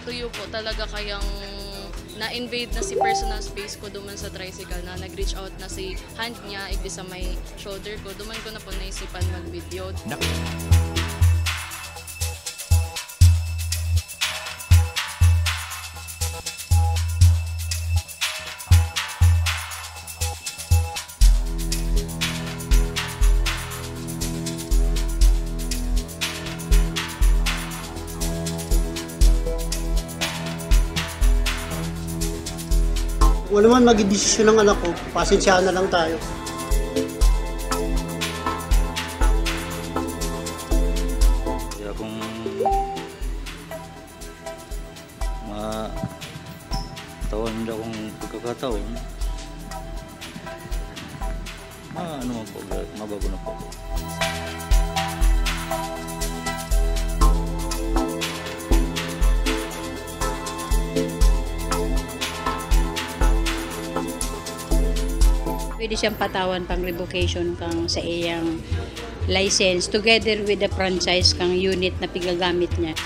nakatuyo po talaga kayang na-invade na si personal space ko duman sa tricycle na nag-reach out na si hand niya igdi sa may shoulder ko. Duman ko na po naisipan mag-video. Wala man maging desisyon ng anak ko, pasensyahan na lang tayo. Kaya kung matawan nila kung pagkakataon, ano po, mabago na po. Pwede siyang patawan pang revocation kang sa iyang license together with the franchise kang unit na pigagamit niya.